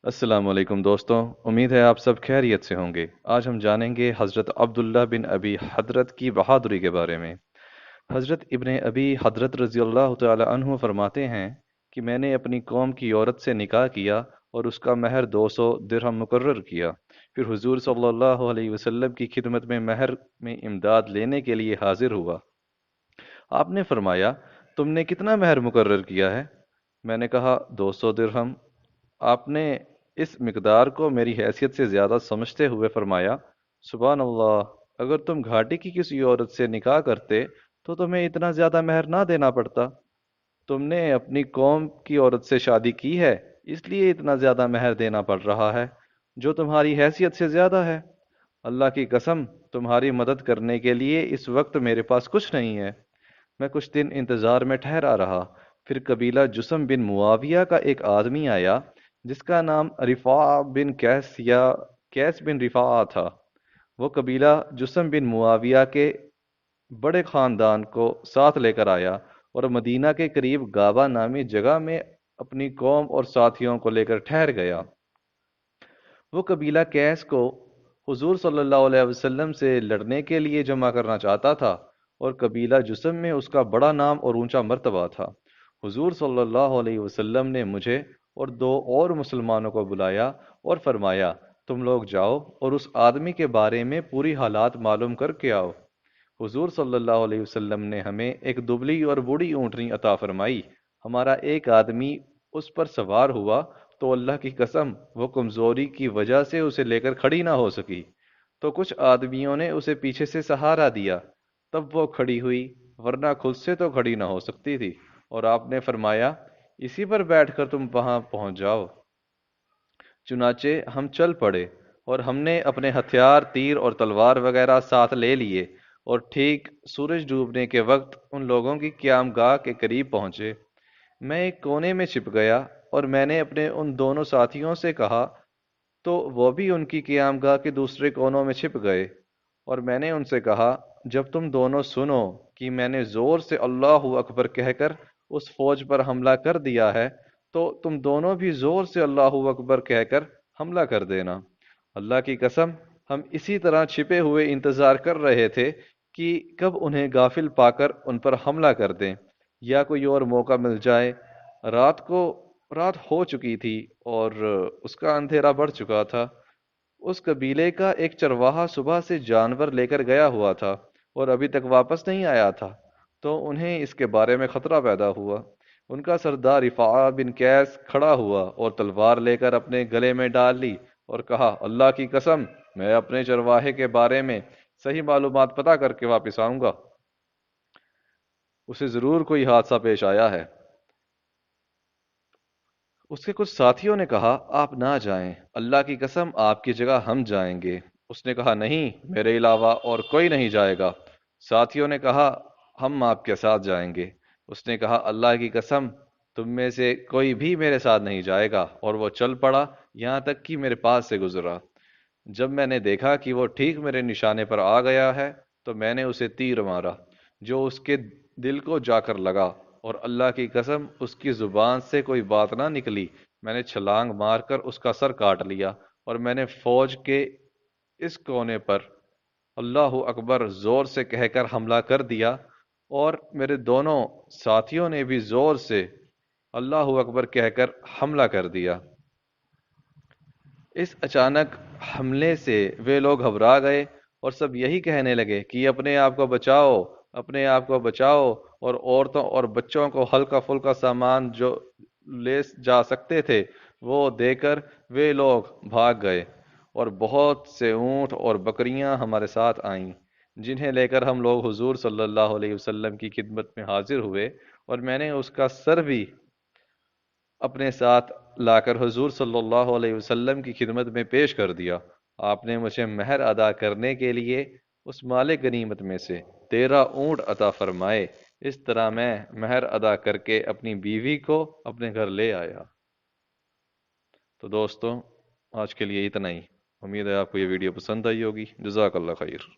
السلام علیکم دوستوں، امید ہے آپ سب خیریت سے ہوں گے۔ آج ہم جانیں گے حضرت عبداللہ بن ابی حضرت کی بہادری کے بارے میں۔ حضرت ابن ابی حضرت رضی اللہ تعالی عنہ فرماتے ہیں کہ میں نے اپنی قوم کی عورت سے نکاح کیا اور اس کا مہر 200 درہم مقرر کیا۔ پھر حضور صلی اللہ علیہ وسلم کی خدمت میں مہر میں امداد لینے کے لیے حاضر ہوا۔ آپ نے فرمایا، تم نے کتنا مہر مقرر کیا ہے؟ میں نے کہا، 200 درہم۔ آپ نے اس مقدار کو میری حیثیت سے زیادہ سمجھتے ہوئے فرمایا، سبحان اللہ، اگر تم گھاٹی کی کسی عورت سے نکاح کرتے تو تمہیں اتنا زیادہ مہر نہ دینا پڑتا۔ تم نے اپنی قوم کی عورت سے شادی کی ہے، اس لیے اتنا زیادہ مہر دینا پڑ رہا ہے، جو تمہاری حیثیت سے زیادہ ہے۔ اللہ کی قسم، تمہاری مدد کرنے کے لیے اس وقت میرے پاس کچھ نہیں ہے۔ میں کچھ دن انتظار میں ٹھہرا رہا۔ پھر قبیلہ جسم بن معاویہ کا ایک آدمی آیا جس کا نام رفاع بن کیس یا کیس بن رفاع تھا۔ وہ قبیلہ جسم بن معاویہ کے بڑے خاندان کو ساتھ لے کر آیا اور مدینہ کے قریب گابا نامی جگہ میں اپنی قوم اور ساتھیوں کو لے کر ٹھہر گیا۔ وہ قبیلہ کیس کو حضور صلی اللہ علیہ وسلم سے لڑنے کے لیے جمع کرنا چاہتا تھا اور قبیلہ جسم میں اس کا بڑا نام اور اونچا مرتبہ تھا۔ حضور صلی اللہ علیہ وسلم نے مجھے اور دو اور مسلمانوں کو بلایا اور فرمایا، تم لوگ جاؤ اور اس آدمی کے بارے میں پوری حالات معلوم کر کے آؤ۔ حضور صلی اللہ علیہ وسلم نے ہمیں ایک دبلی اور بوڑھی اونٹنی عطا فرمائی۔ ہمارا ایک آدمی اس پر سوار ہوا تو اللہ کی قسم وہ کمزوری کی وجہ سے اسے لے کر کھڑی نہ ہو سکی، تو کچھ آدمیوں نے اسے پیچھے سے سہارا دیا، تب وہ کھڑی ہوئی، ورنہ خود سے تو کھڑی نہ ہو سکتی تھی۔ اور آپ نے فرمایا، اسی پر بیٹھ کر تم وہاں پہنچ جاؤ۔ چنانچہ ہم چل پڑے اور ہم نے اپنے ہتھیار، تیر اور تلوار وغیرہ ساتھ لے لیے اور ٹھیک سورج ڈوبنے کے وقت ان لوگوں کی قیام گاہ کے قریب پہنچے۔ میں ایک کونے میں چھپ گیا اور میں نے اپنے ان دونوں ساتھیوں سے کہا، تو وہ بھی ان کی قیام گاہ کے دوسرے کونوں میں چھپ گئے، اور میں نے ان سے کہا، جب تم دونوں سنو کہ میں نے زور سے اللہ اکبر کہہ کر اس فوج پر حملہ کر دیا ہے، تو تم دونوں بھی زور سے اللہ اکبر کہہ کر حملہ کر دینا۔ اللہ کی قسم، ہم اسی طرح چھپے ہوئے انتظار کر رہے تھے کہ کب انہیں غافل پا کر ان پر حملہ کر دیں یا کوئی اور موقع مل جائے۔ رات ہو چکی تھی اور اس کا اندھیرا بڑھ چکا تھا۔ اس قبیلے کا ایک چرواہا صبح سے جانور لے کر گیا ہوا تھا اور ابھی تک واپس نہیں آیا تھا، تو انہیں اس کے بارے میں خطرہ پیدا ہوا۔ ان کا سردار رفاع بن کیس کھڑا ہوا اور تلوار لے کر اپنے گلے میں ڈال لی اور کہا، اللہ کی قسم، میں اپنے چرواہے کے بارے میں صحیح معلومات پتہ کر کے واپس آؤں گا۔ اسے ضرور کوئی حادثہ پیش آیا ہے۔ اس کے کچھ ساتھیوں نے کہا، آپ نہ جائیں، اللہ کی قسم آپ کی جگہ ہم جائیں گے۔ اس نے کہا، نہیں، میرے علاوہ اور کوئی نہیں جائے گا۔ ساتھیوں نے کہا، ہم آپ کے ساتھ جائیں گے۔ اس نے کہا، اللہ کی قسم تم میں سے کوئی بھی میرے ساتھ نہیں جائے گا، اور وہ چل پڑا یہاں تک کہ میرے پاس سے گزرا۔ جب میں نے دیکھا کہ وہ ٹھیک میرے نشانے پر آ گیا ہے تو میں نے اسے تیر مارا جو اس کے دل کو جا کر لگا، اور اللہ کی قسم اس کی زبان سے کوئی بات نہ نکلی۔ میں نے چھلانگ مار کر اس کا سر کاٹ لیا اور میں نے فوج کے اس کونے پر اللہ اکبر زور سے کہہ کر حملہ کر دیا، اور میرے دونوں ساتھیوں نے بھی زور سے اللہ اکبر کہہ کر حملہ کر دیا۔ اس اچانک حملے سے وہ لوگ گھبرا گئے اور سب یہی کہنے لگے کہ اپنے آپ کو بچاؤ، اپنے آپ کو بچاؤ، اور عورتوں اور بچوں کو ہلکا پھلکا سامان جو لے جا سکتے تھے وہ دے کر وہ لوگ بھاگ گئے، اور بہت سے اونٹ اور بکریاں ہمارے ساتھ آئیں، جنہیں لے کر ہم لوگ حضور صلی اللہ علیہ وسلم کی خدمت میں حاضر ہوئے، اور میں نے اس کا سر بھی اپنے ساتھ لا کر حضور صلی اللہ علیہ وسلم کی خدمت میں پیش کر دیا۔ آپ نے مجھے مہر ادا کرنے کے لیے اس مال غنیمت میں سے 13 اونٹ عطا فرمائے۔ اس طرح میں مہر ادا کر کے اپنی بیوی کو اپنے گھر لے آیا۔ تو دوستوں، آج کے لیے اتنا ہی۔ امید ہے آپ کو یہ ویڈیو پسند آئی ہوگی۔ جزاک اللہ خیر۔